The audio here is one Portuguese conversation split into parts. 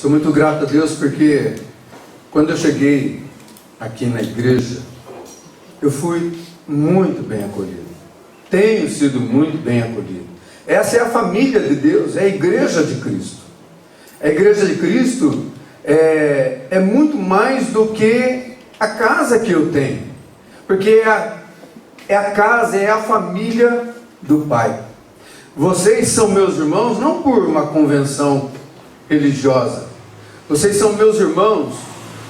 Sou muito grato a Deus porque quando eu cheguei aqui na igreja, eu fui muito bem acolhido. Tenho sido muito bem acolhido. Essa é a família de Deus, é a igreja de Cristo. A igreja de Cristo é muito mais do que a casa que eu tenho. Porque é a casa, é a família do Pai. Vocês são meus irmãos não por uma convenção religiosa. Vocês são meus irmãos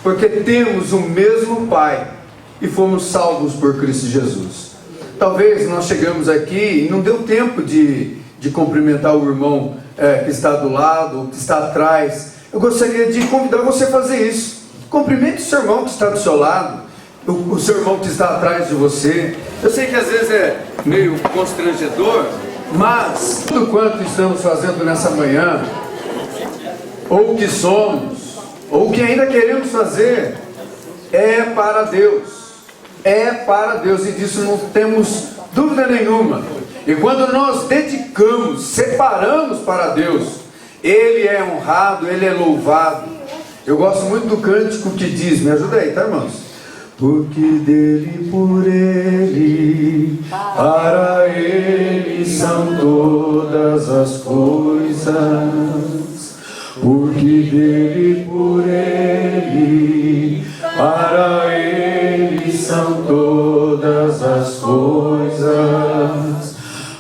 porque temos o mesmo Pai e fomos salvos por Cristo Jesus. Talvez nós chegamos aqui e não deu tempo de cumprimentar o irmão que está do lado, que está atrás. Eu gostaria de convidar você a fazer isso. Cumprimente o seu irmão que está do seu lado, o seu irmão que está atrás de você. Eu sei que às vezes é meio constrangedor, mas tudo quanto estamos fazendo nessa manhã, ou o que somos, ou o que ainda queremos fazer, é para Deus. É para Deus, e disso não temos dúvida nenhuma. E quando nós dedicamos, separamos para Deus, Ele é honrado, Ele é louvado. Eu gosto muito do cântico que diz, me ajuda aí, tá, irmãos? Porque dele, por Ele, para Ele são todas as coisas. Porque dele, por Ele, para Ele são todas as coisas.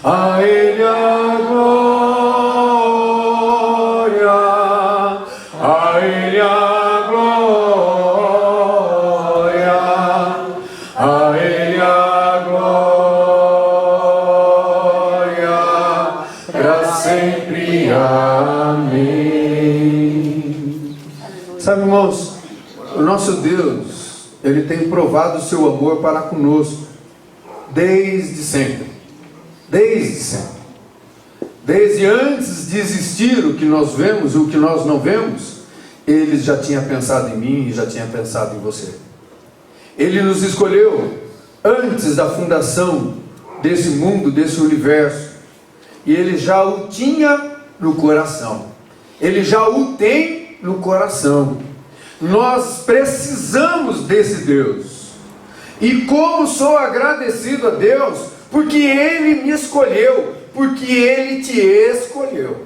A Ele a glória, a Ele a glória, a Ele a glória, para sempre. Amém. Sabe, irmãos, o nosso Deus, Ele tem provado o seu amor para conosco desde sempre. Desde sempre. Desde antes de existir o que nós vemos e o que nós não vemos, Ele já tinha pensado em mim e já tinha pensado em você. Ele nos escolheu antes da fundação desse mundo, desse universo. E Ele já o tinha no coração. Ele já o tem no coração. Nós precisamos desse Deus. E como sou agradecido a Deus, porque Ele me escolheu, porque Ele te escolheu.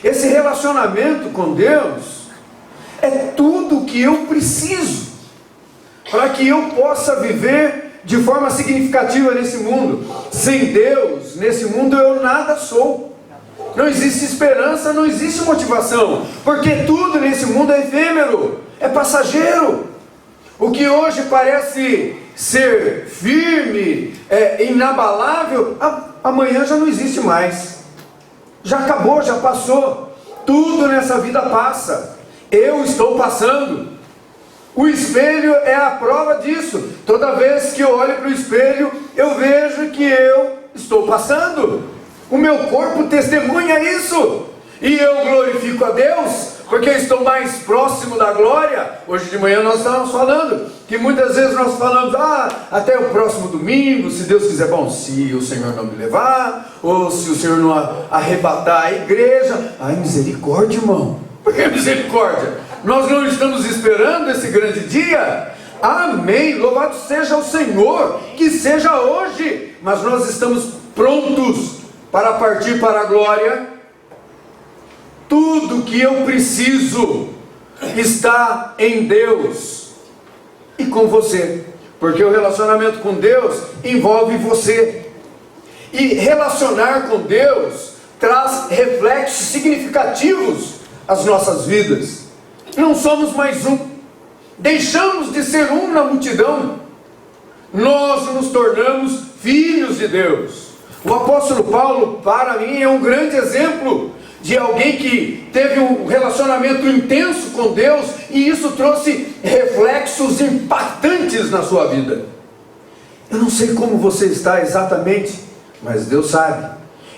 Esse relacionamento com Deus é tudo o que eu preciso para que eu possa viver de forma significativa nesse mundo. Sem Deus, nesse mundo eu nada sou. Não existe esperança, não existe motivação, porque tudo nesse mundo é efêmero, é passageiro. O que hoje parece ser firme, inabalável, amanhã já não existe mais. Já acabou, já passou. Tudo nessa vida passa. Eu estou passando. O espelho é a prova disso. Toda vez que eu olho para o espelho, eu vejo que eu estou passando. O meu corpo testemunha isso. E eu glorifico a Deus, porque eu estou mais próximo da glória. Hoje de manhã nós estávamos falando que muitas vezes nós falamos, até o próximo domingo, se Deus quiser. Bom, se o Senhor não me levar, ou se o Senhor não arrebatar a igreja. Ai, misericórdia, irmão. Por que misericórdia? Nós não estamos esperando esse grande dia? Amém, louvado seja o Senhor, que seja hoje. Mas nós estamos prontos para partir para a glória. Tudo que eu preciso está em Deus e com você, porque o relacionamento com Deus envolve você. E relacionar com Deus traz reflexos significativos às nossas vidas. Não somos mais um, deixamos de ser um na multidão, nós nos tornamos filhos de Deus. O apóstolo Paulo, para mim, é um grande exemplo de alguém que teve um relacionamento intenso com Deus, e isso trouxe reflexos impactantes na sua vida. Eu não sei como você está exatamente, mas Deus sabe.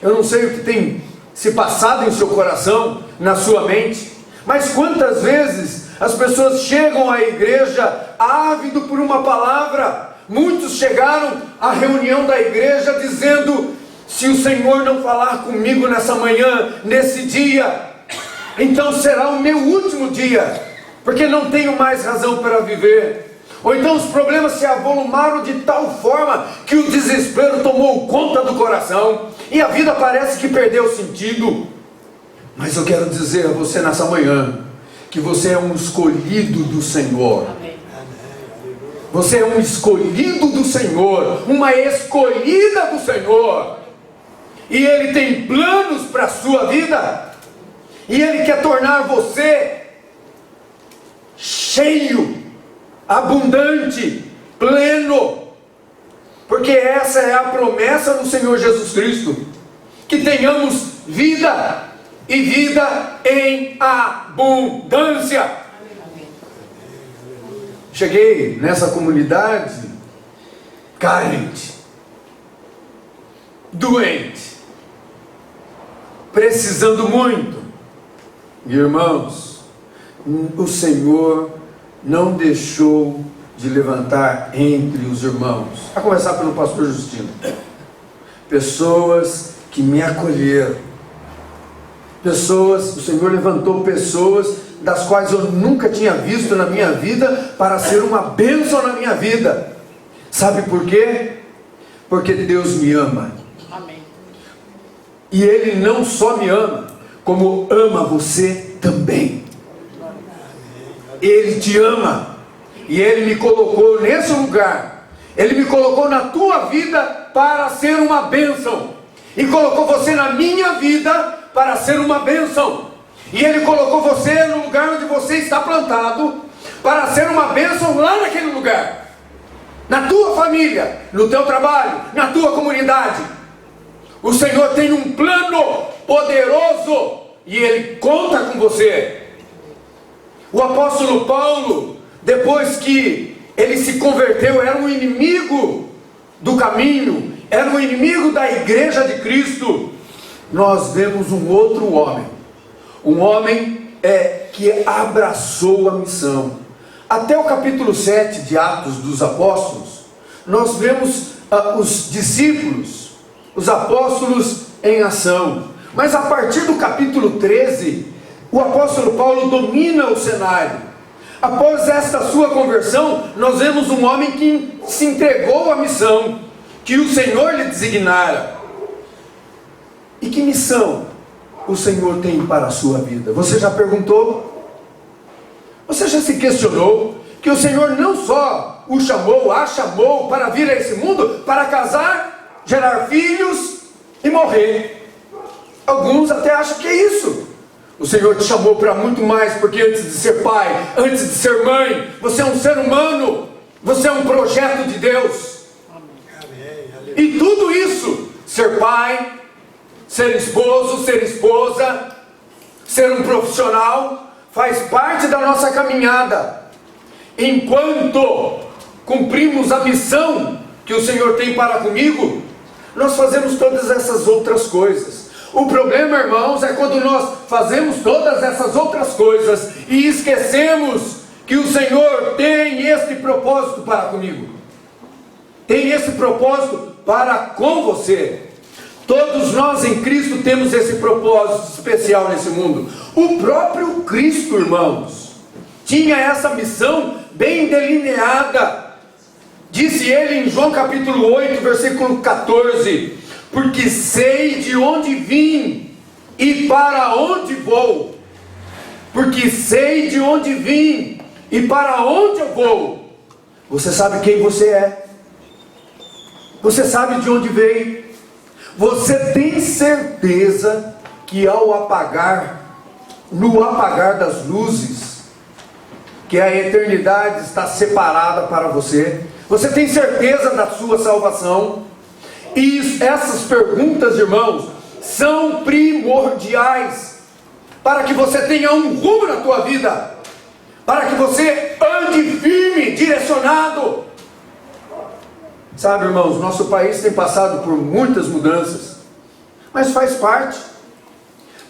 Eu não sei o que tem se passado em seu coração, na sua mente, mas quantas vezes as pessoas chegam à igreja ávido por uma palavra. Muitos chegaram à reunião da igreja dizendo: se o Senhor não falar comigo nessa manhã, nesse dia, então será o meu último dia, porque não tenho mais razão para viver. Ou então os problemas se avolumaram de tal forma que o desespero tomou conta do coração e a vida parece que perdeu sentido. Mas eu quero dizer a você nessa manhã que você é um escolhido do Senhor. Você é um escolhido do Senhor, uma escolhida do Senhor. E Ele tem planos para a sua vida. E Ele quer tornar você cheio, abundante, pleno. Porque essa é a promessa do Senhor Jesus Cristo. Que tenhamos vida e vida em abundância. Cheguei nessa comunidade carente, doente, precisando muito. Irmãos, o Senhor não deixou de levantar entre os irmãos, a começar pelo pastor Justino, pessoas que me acolheram, pessoas, o Senhor levantou pessoas das quais eu nunca tinha visto na minha vida, para ser uma bênção na minha vida. Sabe por quê? Porque Deus me ama. Amém. E Ele não só me ama, como ama você também. Ele te ama. E Ele me colocou nesse lugar. Ele me colocou na tua vida para ser uma bênção. E colocou você na minha vida para ser uma bênção. E Ele colocou você no lugar onde você está plantado para ser uma bênção lá naquele lugar. Na tua família, no teu trabalho, na tua comunidade. O Senhor tem um plano poderoso e Ele conta com você. O apóstolo Paulo, depois que ele se converteu, era um inimigo do caminho, era um inimigo da igreja de Cristo. Nós vemos um outro homem. Um homem que abraçou a missão. Até o capítulo 7 de Atos dos Apóstolos, nós vemos os discípulos, os apóstolos em ação. Mas a partir do capítulo 13, o apóstolo Paulo domina o cenário. Após esta sua conversão, nós vemos um homem que se entregou à missão que o Senhor lhe designara. E que missão o Senhor tem para a sua vida? Você já perguntou? Você já se questionou que o Senhor não só o chamou, a chamou para vir a esse mundo, para casar, gerar filhos e morrer? Alguns até acham que é isso. O Senhor te chamou para muito mais, porque antes de ser pai, antes de ser mãe, você é um ser humano, você é um projeto de Deus. E tudo isso, ser pai, ser esposo, ser esposa, ser um profissional, faz parte da nossa caminhada. Enquanto cumprimos a missão que o Senhor tem para comigo, nós fazemos todas essas outras coisas. O problema, irmãos, é quando nós fazemos todas essas outras coisas e esquecemos que o Senhor tem este propósito para comigo. Tem esse propósito para com você. Todos nós em Cristo temos esse propósito especial nesse mundo. O próprio Cristo, irmãos, tinha essa missão bem delineada. Disse ele em João capítulo 8, versículo 14: porque sei de onde vim e para onde vou. Porque sei de onde vim e para onde eu vou. Você sabe quem você é? Você sabe de onde veio? Você tem certeza que ao apagar, no apagar das luzes, que a eternidade está separada para você? Você tem certeza da sua salvação? E essas perguntas, irmãos, são primordiais para que você tenha um rumo na tua vida, para que você ande firme, direcionado. Sabe, irmãos, nosso país tem passado por muitas mudanças, mas faz parte.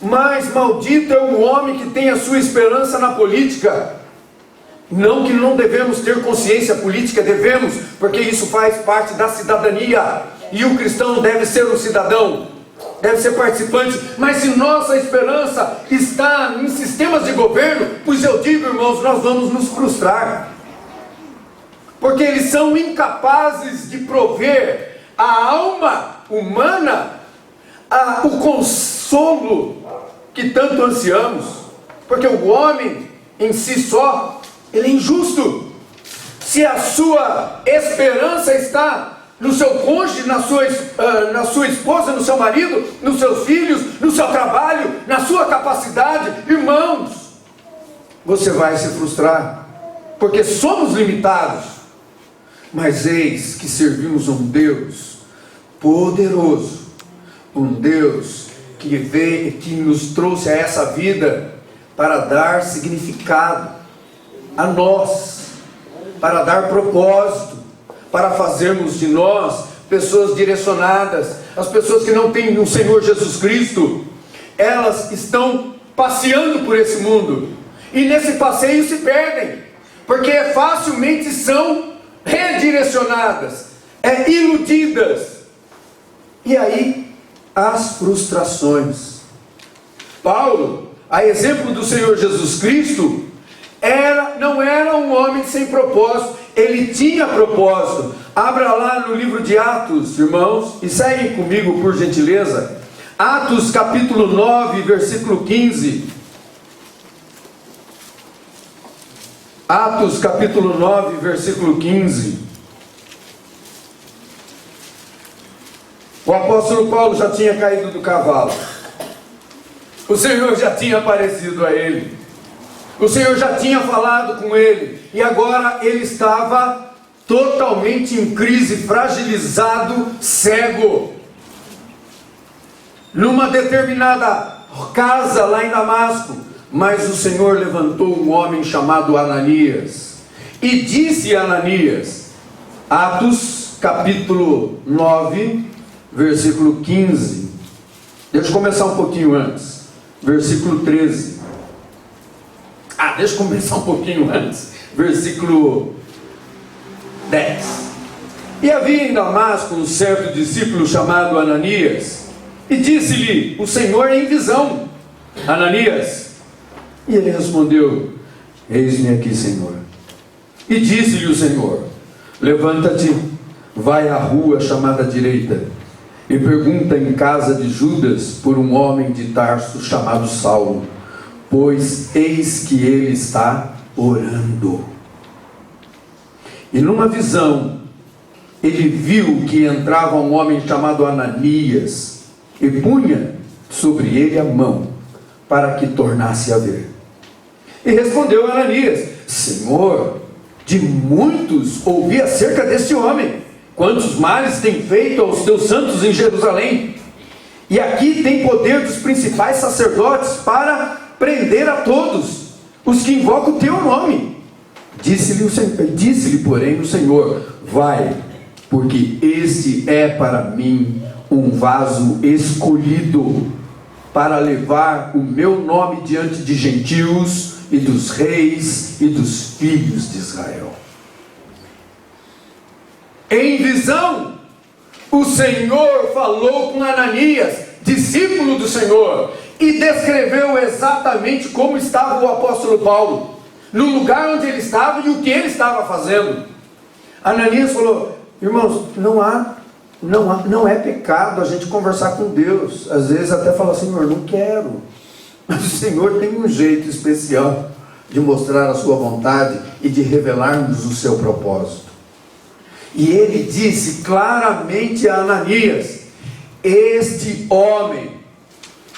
Mas maldito é o homem que tem a sua esperança na política. Não que não devemos ter consciência política, devemos, porque isso faz parte da cidadania. E o cristão deve ser um cidadão deve ser participante, mas se nossa esperança está em sistemas de governo, pois eu digo, irmãos, nós vamos nos frustrar, porque eles são incapazes de prover à alma humana o consolo que tanto ansiamos, porque o homem em si só, ele é injusto. Se a sua esperança está no seu cônjuge, na sua esposa, no seu marido, nos seus filhos, no seu trabalho, na sua capacidade, irmãos, você vai se frustrar, porque somos limitados. Mas eis que servimos um Deus poderoso, um Deus que nos trouxe a essa vida para dar significado a nós, para dar propósito, para fazermos de nós pessoas direcionadas. As pessoas que não têm o Senhor Jesus Cristo, elas estão passeando por esse mundo, e nesse passeio se perdem, porque facilmente são redirecionadas, iludidas, e aí as frustrações. Paulo, a exemplo do Senhor Jesus Cristo, não era um homem sem propósito, ele tinha propósito. Abra lá no livro de Atos, irmãos, e seguem comigo por gentileza. Atos capítulo 9, versículo 15. Atos capítulo 9, versículo 15. O apóstolo Paulo já tinha caído do cavalo. O Senhor já tinha aparecido a ele. O Senhor já tinha falado com ele. E agora ele estava totalmente em crise, fragilizado, cego. Numa determinada casa lá em Damasco. Mas o Senhor levantou um homem chamado Ananias. E disse a Ananias, Atos capítulo 9, versículo 15. Deixa eu começar um pouquinho antes. Versículo 13. Deixa eu começar um pouquinho antes. Versículo 10. E havia em Damasco um certo discípulo chamado Ananias. E disse-lhe o Senhor em visão, Ananias. E ele respondeu, eis-me aqui, Senhor. E disse-lhe o Senhor, levanta-te, vai à rua chamada direita, e pergunta em casa de Judas por um homem de Tarso chamado Saulo, pois eis que ele está orando. E numa visão, ele viu que entrava um homem chamado Ananias, e punha sobre ele a mão, para que tornasse a ver. E respondeu Ananias, Senhor, de muitos ouvi acerca deste homem, quantos males tem feito aos teus santos em Jerusalém, e aqui tem poder dos principais sacerdotes para prender a todos os que invocam o teu nome. Disse-lhe, porém, o Senhor, vai, porque este é para mim um vaso escolhido, para levar o meu nome diante de gentios, e dos reis, e dos filhos de Israel. Em visão, o Senhor falou com Ananias, discípulo do Senhor, e descreveu exatamente como estava o apóstolo Paulo, no lugar onde ele estava e o que ele estava fazendo. Ananias falou, irmãos, não é pecado a gente conversar com Deus. Às vezes até fala, Senhor, não quero. Mas o Senhor tem um jeito especial de mostrar a sua vontade e de revelar-nos o seu propósito. E ele disse claramente a Ananias, este homem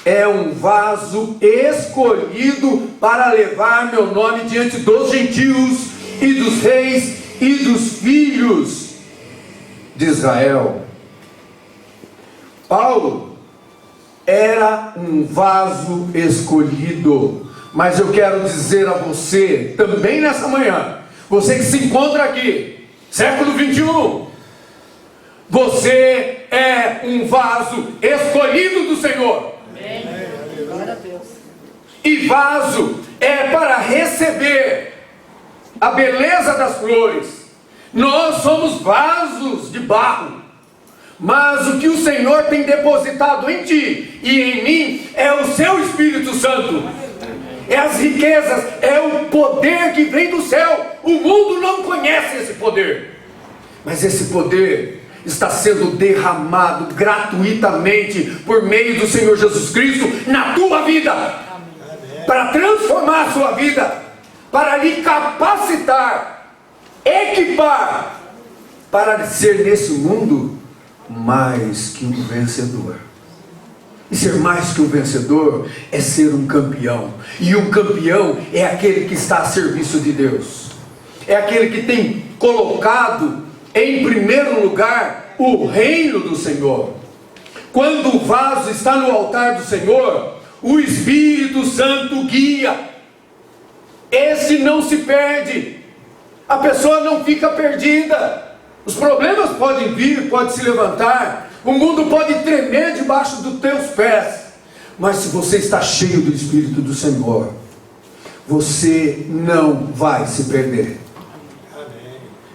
é um vaso escolhido para levar meu nome diante dos gentios e dos reis e dos filhos de Israel. Paulo era um vaso escolhido, mas eu quero dizer a você, também nessa manhã, você que se encontra aqui, século 21, você é um vaso escolhido do Senhor. Amém. Glória a Deus. E vaso é para receber a beleza das flores. Nós somos vasos de barro, Mas o que o Senhor tem depositado em ti e em mim é o seu Espírito Santo. É as riquezas, é o poder que vem do céu. O mundo não conhece esse poder, mas esse poder está sendo derramado gratuitamente por meio do Senhor Jesus Cristo na tua vida, para transformar a sua vida, para lhe capacitar, equipar, para ser nesse mundo mais que um vencedor. E ser mais que um vencedor é ser um campeão. E um campeão é aquele que está a serviço de Deus. É aquele que tem colocado em primeiro lugar o reino do Senhor. Quando o vaso está no altar do Senhor, o Espírito Santo guia. Esse não se perde. A pessoa não fica perdida. Os problemas podem vir, podem se levantar. O mundo pode tremer debaixo dos teus pés. Mas se você está cheio do Espírito do Senhor, você não vai se perder.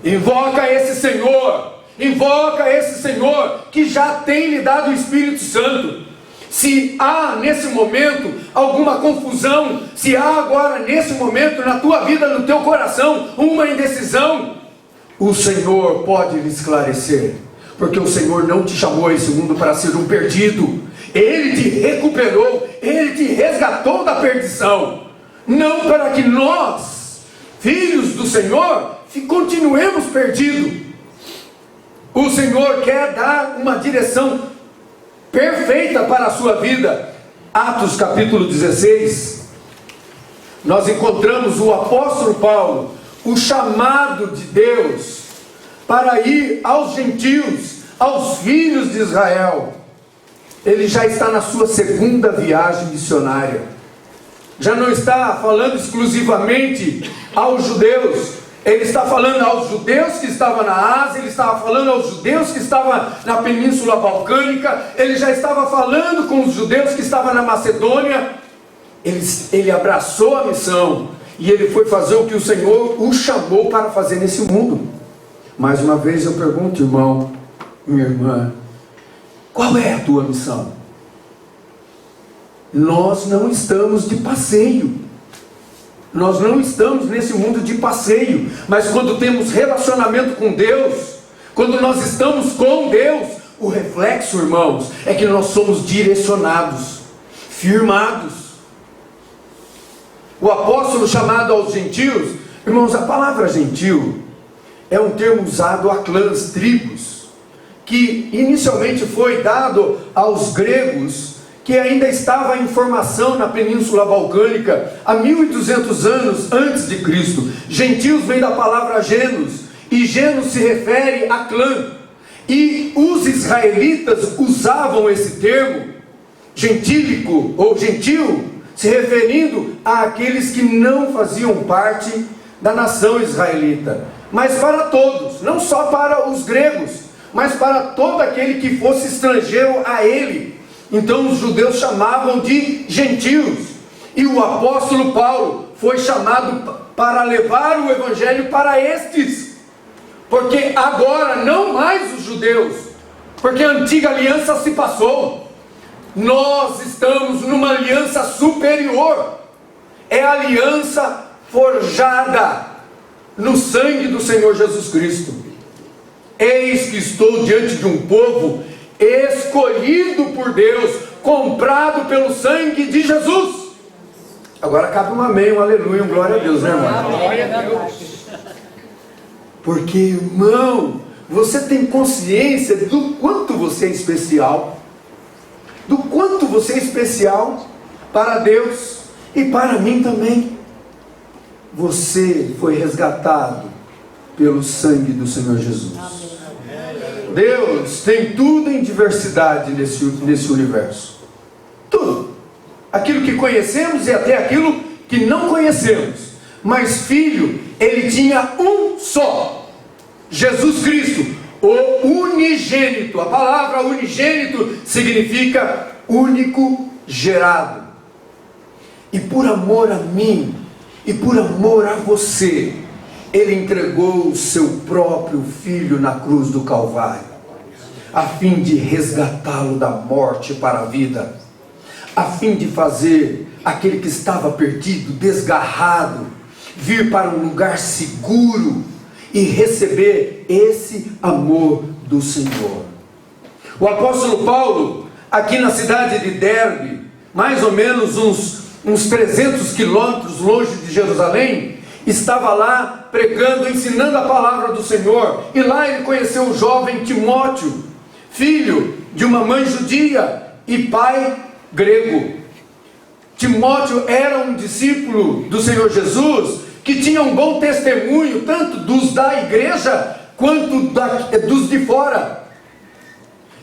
Invoca esse Senhor. Invoca esse Senhor que já tem lhe dado o Espírito Santo. Se há nesse momento alguma confusão, se há agora nesse momento na tua vida, no teu coração, uma indecisão, o Senhor pode lhe esclarecer. Porque o Senhor não te chamou a esse mundo para ser um perdido. Ele te recuperou, Ele te resgatou da perdição. Não para que nós, filhos do Senhor, continuemos perdidos. O Senhor quer dar uma direção perfeita para a sua vida. Atos capítulo 16, nós encontramos o apóstolo Paulo, o chamado de Deus para ir aos gentios, aos filhos de Israel. Ele já está na sua segunda viagem missionária. Já não está falando exclusivamente aos judeus. Ele está falando aos judeus que estavam na Ásia, ele estava falando aos judeus que estavam na Península Balcânica, ele já estava falando com os judeus que estavam na Macedônia. Ele abraçou a missão e ele foi fazer o que o Senhor o chamou para fazer nesse mundo. Mais uma vez eu pergunto, irmão, minha irmã, qual é a tua missão? Nós não estamos de passeio. Nós não estamos nesse mundo de passeio. Mas quando temos relacionamento com Deus, quando nós estamos com Deus, o reflexo, irmãos, é que nós somos direcionados, firmados. O apóstolo chamado aos gentios, irmãos, a palavra gentil é um termo usado a clãs, tribos, que inicialmente foi dado aos gregos, que ainda estava em formação na Península Balcânica, há 1200 anos antes de Cristo. Gentios vem da palavra genos, e genos se refere a clã, e os israelitas usavam esse termo, gentílico ou gentil, se referindo àqueles que não faziam parte da nação israelita, mas para todos, não só para os gregos, mas para todo aquele que fosse estrangeiro a ele. Então os judeus chamavam de gentios, e o apóstolo Paulo foi chamado para levar o evangelho para estes, porque agora não mais os judeus, porque a antiga aliança se passou. Nós estamos numa aliança superior, é a aliança forjada no sangue do Senhor Jesus Cristo. Eis que estou diante de um povo escolhido por Deus, comprado pelo sangue de Jesus. Agora cabe um amém, um aleluia, um glória a Deus, né, irmão? Glória a Deus. Porque, irmão, você tem consciência do quanto você é especial, do quanto você é especial para Deus e para mim também. Você foi resgatado pelo sangue do Senhor Jesus. Deus tem tudo em diversidade nesse universo. Tudo. Aquilo que conhecemos e até aquilo que não conhecemos. Mas filho, ele tinha um só. Jesus Cristo, o unigênito. A palavra unigênito significa único gerado. E por amor a mim, e por amor a você, ele entregou o seu próprio filho na cruz do Calvário. a fim de resgatá-lo da morte para a vida, a fim de fazer aquele que estava perdido, desgarrado, vir para um lugar seguro e receber esse amor do Senhor. O apóstolo Paulo, aqui na cidade de Derbe, mais ou menos uns 300 quilômetros longe de Jerusalém, estava lá pregando, ensinando a palavra do Senhor, e lá ele conheceu o jovem Timóteo, filho de uma mãe judia e pai grego. Timóteo era um discípulo do Senhor Jesus, que tinha um bom testemunho, tanto dos da igreja, quanto dos de fora.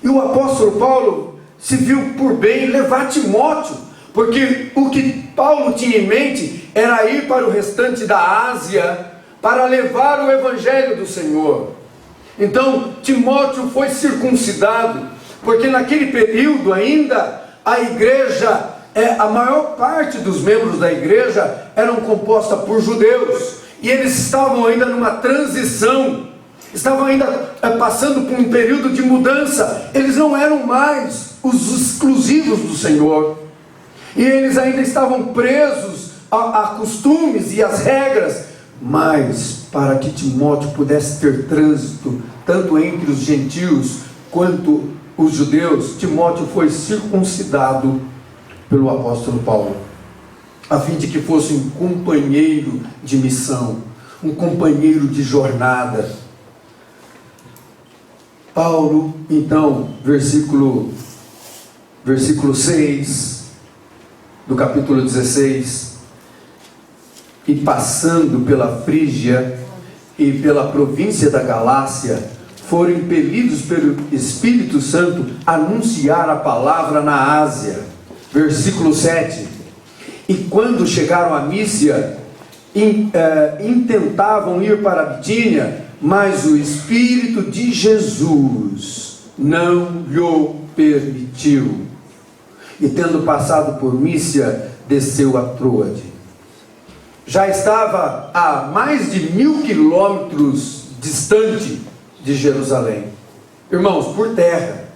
E o apóstolo Paulo se viu por bem levar Timóteo, porque o que Paulo tinha em mente era ir para o restante da Ásia, para levar o evangelho do Senhor. Então Timóteo foi circuncidado, porque naquele período ainda a igreja, a maior parte dos membros da igreja eram composta por judeus, e eles estavam ainda numa transição, estavam ainda passando por um período de mudança. Eles não eram mais os exclusivos do Senhor, e eles ainda estavam presos a costumes e as regras. Mas para que Timóteo pudesse ter trânsito tanto entre os gentios quanto os judeus, Timóteo foi circuncidado pelo apóstolo Paulo, a fim de que fosse um companheiro de missão, um companheiro de jornada. Paulo, então, versículo 6 do capítulo 16, e passando pela Frígia e pela província da Galácia, foram impelidos pelo Espírito Santo a anunciar a palavra na Ásia. Versículo 7, e quando chegaram a Mísia, intentavam ir para a Bitínia, mas o Espírito de Jesus não lhe permitiu. E tendo passado por Mísia, desceu a Troade. Já estava a mais de 1000 quilômetros distante de Jerusalém. Irmãos, por terra.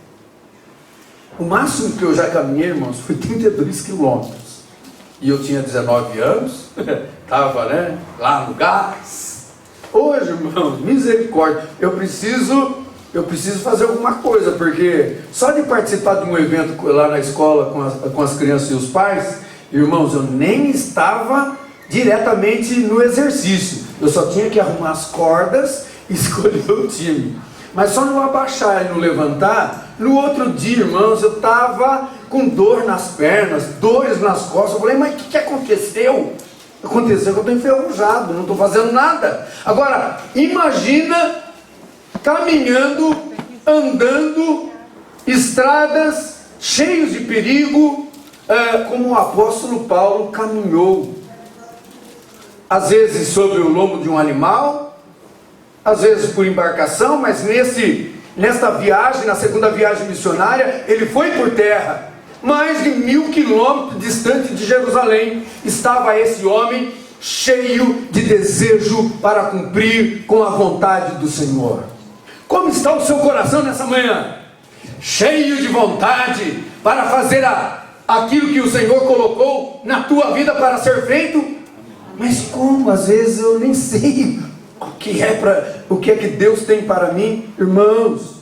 O máximo que eu já caminhei, irmãos, foi 32 quilômetros. E eu tinha 19 anos, estava, lá no gás. Hoje, irmãos, misericórdia, eu preciso fazer alguma coisa, porque só de participar de um evento lá na escola com as crianças e os pais, irmãos, eu nem estava diretamente no exercício. Eu só tinha que arrumar as cordas e escolher o time. Mas só no abaixar e no levantar, no outro dia, irmãos, eu estava com dor nas pernas, dores nas costas. Eu falei, mas o que aconteceu? Aconteceu que eu estou enferrujado, não estou fazendo nada. Agora, imagina caminhando, andando, estradas cheias de perigo, como o apóstolo Paulo caminhou. Às vezes sobre o lombo de um animal, às vezes por embarcação, mas nesta viagem, na segunda viagem missionária, ele foi por terra. Mais de 1000 quilômetros distante de Jerusalém, estava esse homem cheio de desejo para cumprir com a vontade do Senhor. Como está o seu coração nessa manhã? Cheio de vontade para fazer aquilo que o Senhor colocou na tua vida para ser feito? Mas como? Às vezes eu nem sei o que é que Deus tem para mim. Irmãos,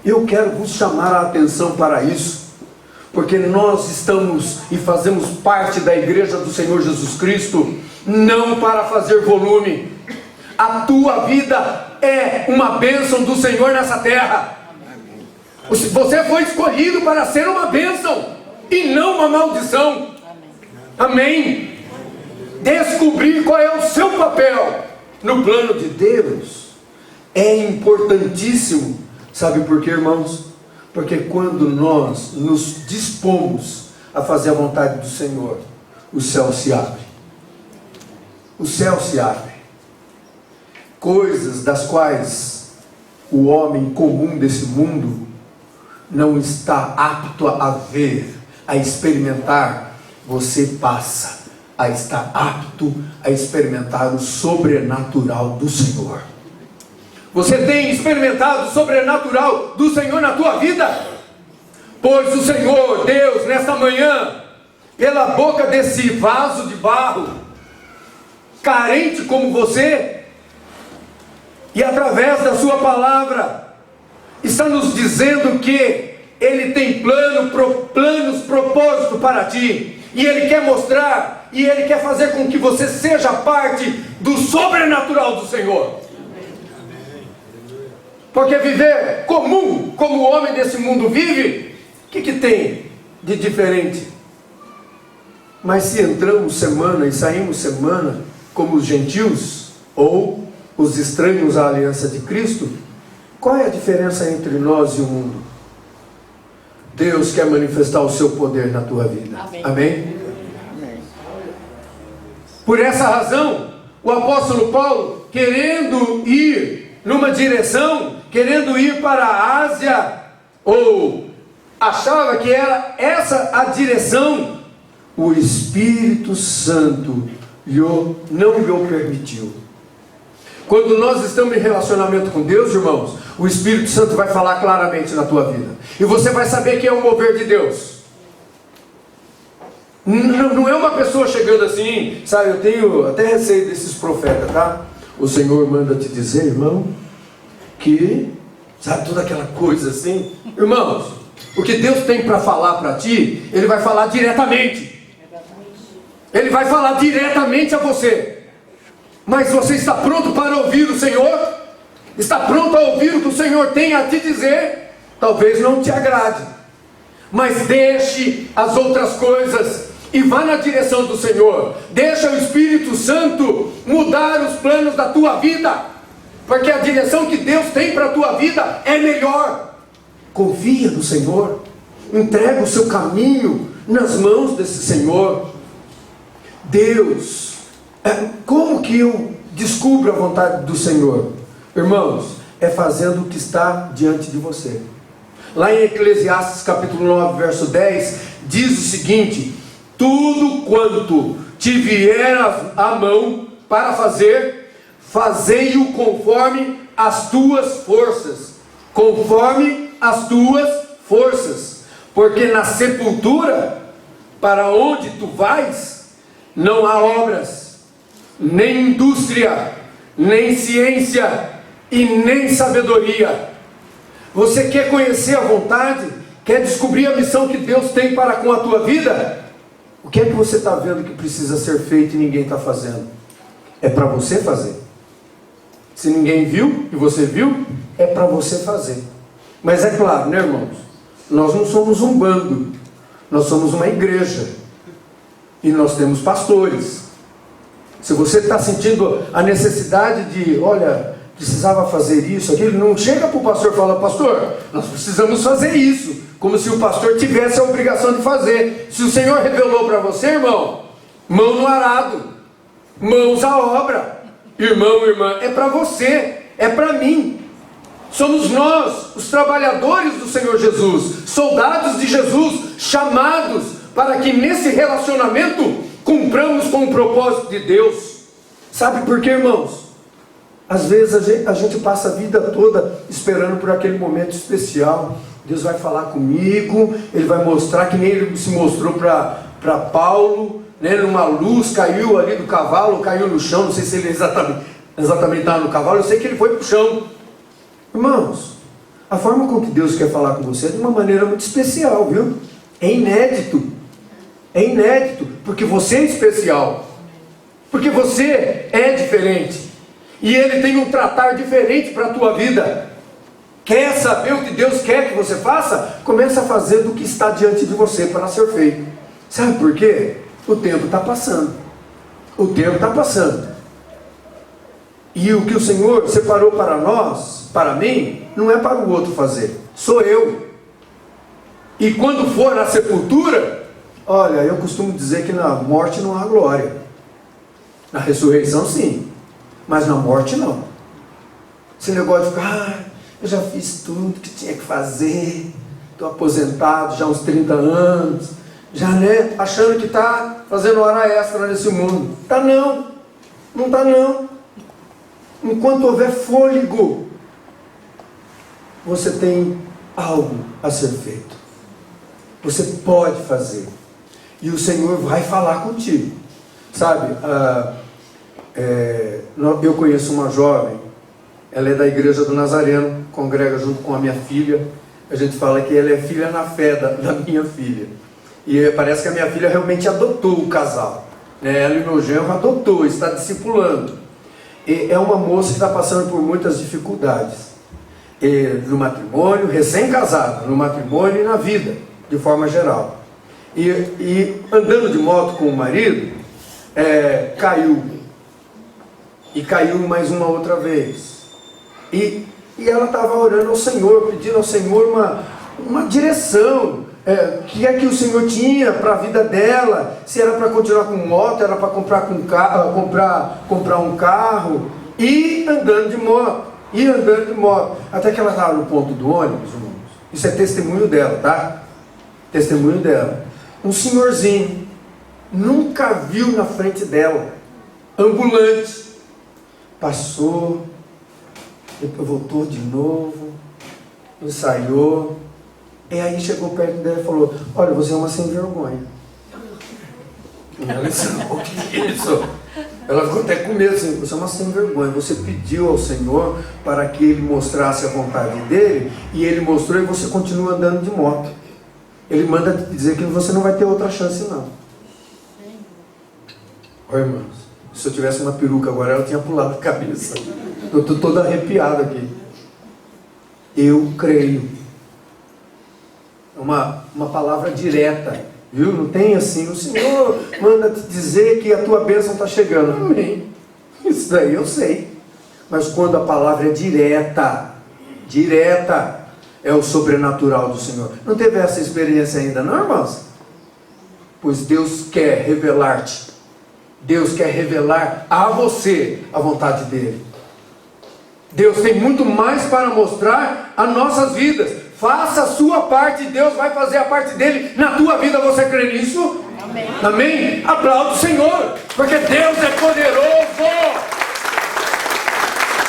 eu quero vos chamar a atenção para isso, porque nós estamos e fazemos parte da igreja do Senhor Jesus Cristo, não para fazer volume. A tua vida é uma bênção do Senhor nessa terra. Você foi escolhido para ser uma bênção e não uma maldição. Amém? Descobrir qual é o seu papel no plano de Deus é importantíssimo. Sabe por quê, irmãos? Porque quando nós nos dispomos a fazer a vontade do Senhor, o céu se abre. O céu se abre. Coisas das quais o homem comum desse mundo não está apto a ver, a experimentar, você passa a estar apto a experimentar o sobrenatural do Senhor. Você tem experimentado o sobrenatural do Senhor na tua vida? Pois o Senhor, Deus, nesta manhã, pela boca desse vaso de barro, carente como você, e através da sua palavra, está nos dizendo que Ele tem planos, propósito para ti, e Ele quer mostrar, e Ele quer fazer com que você seja parte do sobrenatural do Senhor. Porque viver comum, como o homem desse mundo vive, o que tem de diferente? Mas se entramos semana e saímos semana, como os gentios, ou os estranhos à aliança de Cristo, qual é a diferença entre nós e o mundo? Deus quer manifestar o seu poder na tua vida. Amém? Amém? Amém. Por essa razão, o apóstolo Paulo, querendo ir numa direção, querendo ir para a Ásia, ou achava que era essa a direção, o Espírito Santo não lhe permitiu. Quando nós estamos em relacionamento com Deus, irmãos, o Espírito Santo vai falar claramente na tua vida, e você vai saber que é o mover de Deus. Não é uma pessoa chegando assim, sabe, eu tenho até receio desses profetas, tá? O Senhor manda te dizer, irmão, que, sabe, toda aquela coisa assim. Irmãos, o que Deus tem para falar para ti, Ele vai falar diretamente. Ele vai falar diretamente a você. Mas você está pronto para ouvir o Senhor? Está pronto a ouvir o que o Senhor tem a te dizer? Talvez não te agrade, mas deixe as outras coisas e vá na direção do Senhor. Deixa o Espírito Santo mudar os planos da tua vida, porque a direção que Deus tem para a tua vida é melhor. Confia no Senhor, entrega o seu caminho nas mãos desse Senhor. Deus, como que eu descubro a vontade do Senhor? Irmãos, é fazendo o que está diante de você. Lá em Eclesiastes capítulo 9, verso 10, diz o seguinte: tudo quanto te vier à mão para fazer, fazei-o conforme as tuas forças. Conforme as tuas forças. Porque na sepultura, para onde tu vais, não há obras, nem indústria, nem ciência e nem sabedoria. Você quer conhecer a vontade? Quer descobrir a missão que Deus tem para com a tua vida? O que é que você está vendo que precisa ser feito e ninguém está fazendo? É para você fazer. Se ninguém viu e você viu, é para você fazer. Mas é claro, né, irmãos? Nós não somos um bando, nós somos uma igreja. E nós temos pastores. Se você está sentindo a necessidade de, olha, precisava fazer isso, aquilo, não chega para o pastor e fala: pastor, nós precisamos fazer isso, como se o pastor tivesse a obrigação de fazer. Se o Senhor revelou para você, irmão, mão no arado, mãos à obra. Irmão, irmã, é para você, é para mim. Somos nós, os trabalhadores do Senhor Jesus, soldados de Jesus, chamados para que nesse relacionamento cumpramos com o propósito de Deus. Sabe por quê, irmãos? Às vezes a gente passa a vida toda esperando por aquele momento especial. Deus vai falar comigo, Ele vai mostrar, que nem Ele se mostrou para Paulo, né? Numa luz, caiu ali do cavalo, caiu no chão. Não sei se ele exatamente estava no cavalo, eu sei que ele foi para o chão. Irmãos, a forma com que Deus quer falar com você é de uma maneira muito especial, viu? É inédito. É inédito, porque você é especial, porque você é diferente, e Ele tem um tratar diferente para a tua vida. Quer saber o que Deus quer que você faça? Comece a fazer do que está diante de você para ser feito. Sabe por quê? O tempo está passando. O tempo está passando. E o que o Senhor separou para nós, para mim, não é para o outro fazer, sou eu. E quando for na sepultura, olha, eu costumo dizer que na morte não há glória. Na ressurreição sim, mas na morte não. Esse negócio de ficar, eu já fiz tudo que tinha que fazer, estou aposentado já há uns 30 anos, já, né, achando que está fazendo hora extra nesse mundo. Está não, não está não. Enquanto houver fôlego, você tem algo a ser feito. Você pode fazer. E o Senhor vai falar contigo. Sabe, eu conheço uma jovem, ela é da igreja do Nazareno, congrega junto com a minha filha. A gente fala que ela é filha na fé da minha filha. E parece que a minha filha realmente adotou o casal, né? Ela e meu genro adotou, está discipulando. E é uma moça que está passando por muitas dificuldades. No matrimônio, recém-casada, no matrimônio e na vida, de forma geral. E andando de moto com o marido, caiu. E caiu mais uma outra vez. E ela estava orando ao Senhor, pedindo ao Senhor uma direção. Que é que o Senhor tinha para a vida dela? Se era para continuar com moto, era para comprar um carro. E andando de moto. Até que ela estava no ponto do ônibus, irmãos. Isso é testemunho dela, tá? Testemunho dela. Um senhorzinho nunca viu na frente dela, ambulante, passou, depois voltou de novo, ensaiou, e aí chegou perto dela e falou: olha, você é uma sem vergonha. Ela disse: o que é isso? Ela ficou até com medo, assim: você é uma sem vergonha, você pediu ao Senhor para que Ele mostrasse a vontade dEle, e Ele mostrou, e você continua andando de moto. Ele manda dizer que você não vai ter outra chance, não. Olha, irmãos, se eu tivesse uma peruca agora, ela tinha pulado a cabeça. Eu estou todo arrepiado aqui. Eu creio. É uma palavra direta, viu? Não tem assim: o Senhor manda te dizer que a tua bênção está chegando. Amém. Isso daí eu sei. Mas quando a palavra é direta, é o sobrenatural do Senhor. Não teve essa experiência ainda, não, irmãos? Pois Deus quer revelar-te. Deus quer revelar a você a vontade dEle. Deus tem muito mais para mostrar às nossas vidas. Faça a sua parte, Deus vai fazer a parte dEle na tua vida. Você crê nisso? Amém. Amém? Aplauda o Senhor, porque Deus é poderoso.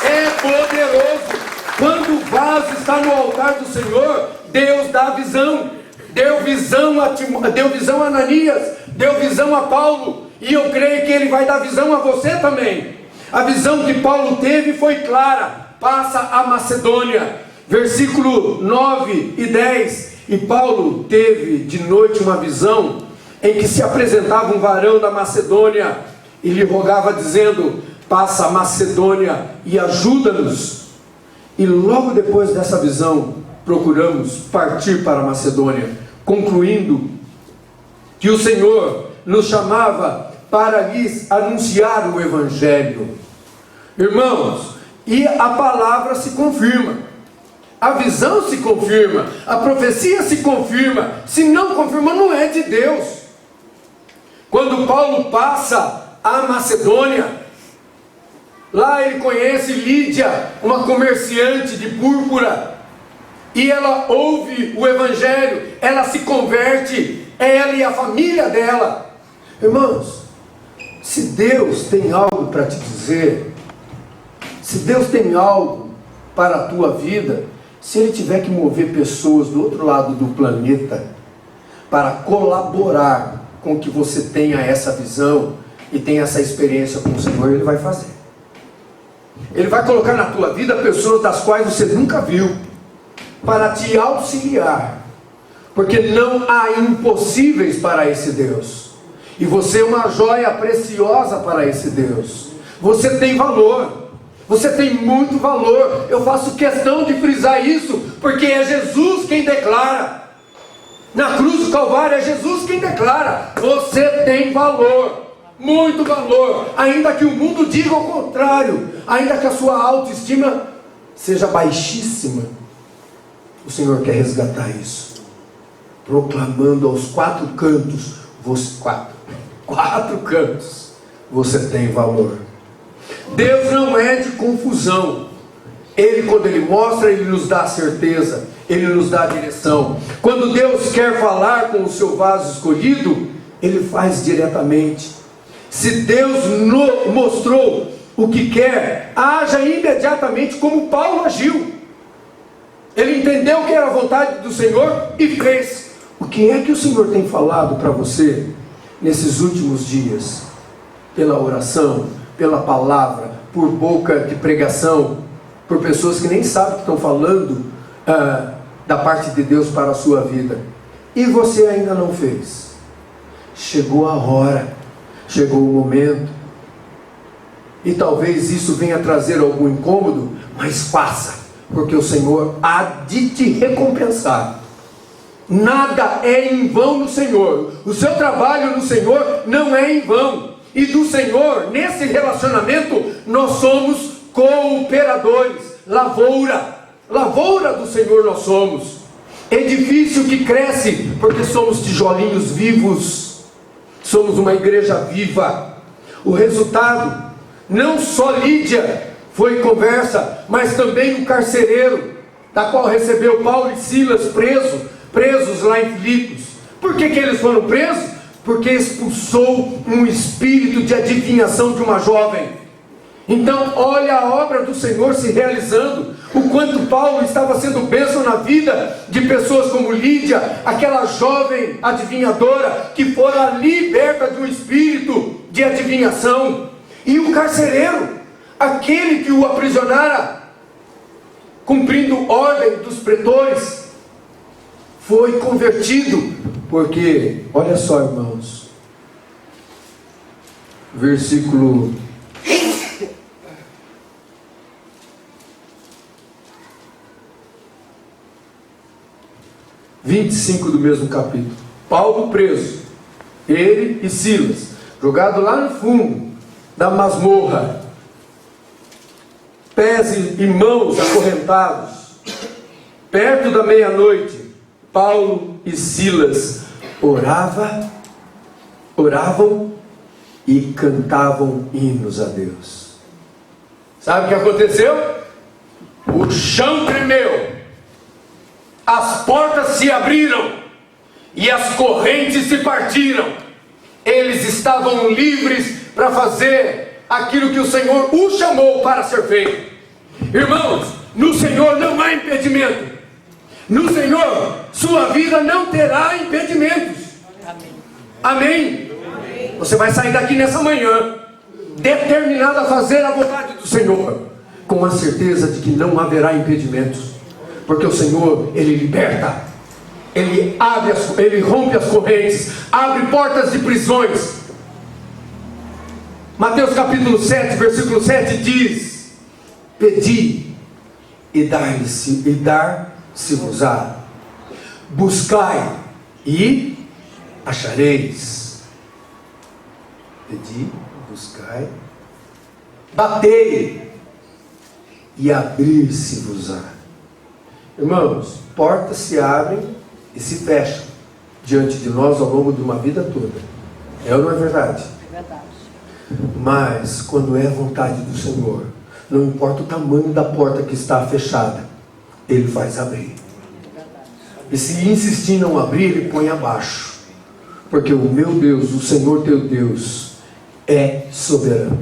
É poderoso. Quando o vaso está no altar do Senhor, Deus dá visão. Deu visão a Ananias, deu visão a Paulo, e eu creio que Ele vai dar visão a você também. A visão que Paulo teve foi clara: passa a Macedônia. Versículo 9 e 10. E Paulo teve de noite uma visão, em que se apresentava um varão da Macedônia, e lhe rogava dizendo: passa a Macedônia e ajuda-nos. E logo depois dessa visão, procuramos partir para a Macedônia, concluindo que o Senhor nos chamava para lhes anunciar o Evangelho. Irmãos, e a palavra se confirma, a visão se confirma, a profecia se confirma. Se não confirma, não é de Deus. Quando Paulo passa a Macedônia, lá ele conhece Lídia, uma comerciante de púrpura, e ela ouve o Evangelho, ela se converte, ela e a família dela. Irmãos, se Deus tem algo para te dizer, se Deus tem algo para a tua vida, se Ele tiver que mover pessoas do outro lado do planeta para colaborar com que você tenha essa visão e tenha essa experiência com o Senhor, Ele vai fazer. Ele vai colocar na tua vida pessoas das quais você nunca viu, para te auxiliar, porque não há impossíveis para esse Deus, e você é uma joia preciosa para esse Deus. Você tem valor, você tem muito valor. Eu faço questão de frisar isso, porque é Jesus quem declara, na cruz do Calvário é Jesus quem declara: você tem valor, muito valor, ainda que o mundo diga o contrário, ainda que a sua autoestima seja baixíssima. O Senhor quer resgatar isso, proclamando aos quatro cantos: quatro cantos, você tem valor. Deus não é de confusão. Ele, quando Ele mostra, Ele nos dá a certeza, Ele nos dá a direção. Quando Deus quer falar com o seu vaso escolhido, Ele faz diretamente. Se Deus mostrou o que quer, haja imediatamente como Paulo agiu. Ele entendeu que era a vontade do Senhor e fez. O que é que o Senhor tem falado para você nesses últimos dias? Pela oração, pela palavra, por boca de pregação, por pessoas que nem sabem que estão falando da parte de Deus para a sua vida. E você ainda não fez. Chegou a hora, chegou o momento. E talvez isso venha trazer algum incômodo, mas faça, porque o Senhor há de te recompensar. Nada é em vão no Senhor. O seu trabalho no Senhor não é em vão. E do Senhor, nesse relacionamento, nós somos cooperadores. Lavoura do Senhor nós somos. Edifício que cresce, porque somos tijolinhos vivos. Somos uma igreja viva. O resultado, não só Lídia foi conversa, mas também o carcereiro, da qual recebeu Paulo e Silas presos lá em Filipos. Por que eles foram presos? Porque expulsou um espírito de adivinhação de uma jovem. Então olha a obra do Senhor se realizando, o quanto Paulo estava sendo bênção na vida de pessoas como Lídia, aquela jovem adivinhadora que fora liberta de um espírito de adivinhação. E o carcereiro, aquele que o aprisionara, cumprindo ordem dos pretores, foi convertido. Porque, olha só, irmãos, versículo 25 do mesmo capítulo. Paulo preso, ele e Silas, jogado lá no fundo da masmorra, pés e mãos acorrentados, perto da meia-noite, Paulo e Silas oravam e cantavam hinos a Deus. Sabe o que aconteceu? O chão tremeu, as portas se abriram e as correntes se partiram. Eles estavam livres para fazer aquilo que o Senhor os chamou para ser feito. Irmãos, no Senhor não há impedimento. No Senhor, sua vida não terá impedimentos. Amém? Amém? Você vai sair daqui nessa manhã determinado a fazer a vontade do Senhor, com a certeza de que não haverá impedimentos, porque o Senhor, Ele liberta, Ele rompe as correntes, abre portas de prisões. Mateus capítulo 7, versículo 7 diz: pedi e dar-se-vos-á, buscai e achareis. Pedi, buscai, batei e abrir-se-vos-á. Irmãos, portas se abrem e se fecham diante de nós ao longo de uma vida toda. É ou não é verdade? É verdade. Mas quando é a vontade do Senhor, não importa o tamanho da porta que está fechada, Ele faz abrir. E se insistir em não abrir, Ele põe abaixo. Porque o meu Deus, o Senhor teu Deus, é soberano.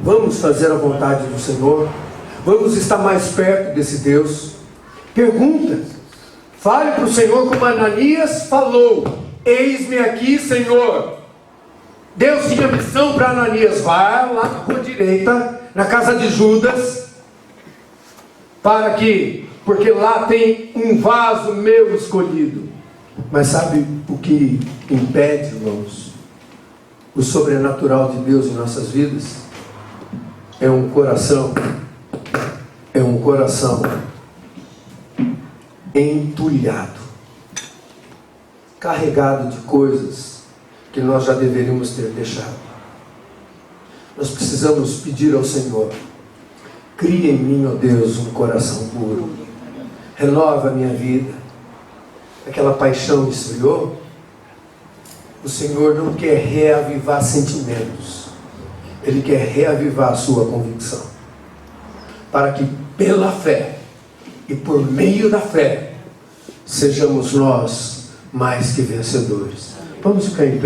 Vamos fazer a vontade do Senhor. Vamos estar mais perto desse Deus. Pergunta. Fale para o Senhor como Ananias falou: eis-me aqui, Senhor. Deus tinha missão para Ananias: vai lá na rua direita, na casa de Judas, porque lá tem um vaso meu escolhido. Mas sabe o que impede, irmãos, o sobrenatural de Deus em nossas vidas? É um coração entulhado, carregado de coisas que nós já deveríamos ter deixado. Nós precisamos pedir ao Senhor: cria em mim, ó Deus, um coração puro, renova a minha vida. Aquela paixão esfriou. O Senhor não quer reavivar sentimentos, Ele quer reavivar a sua convicção, para que pela fé e por meio da fé sejamos nós mais que vencedores. Vamos ficar em pé.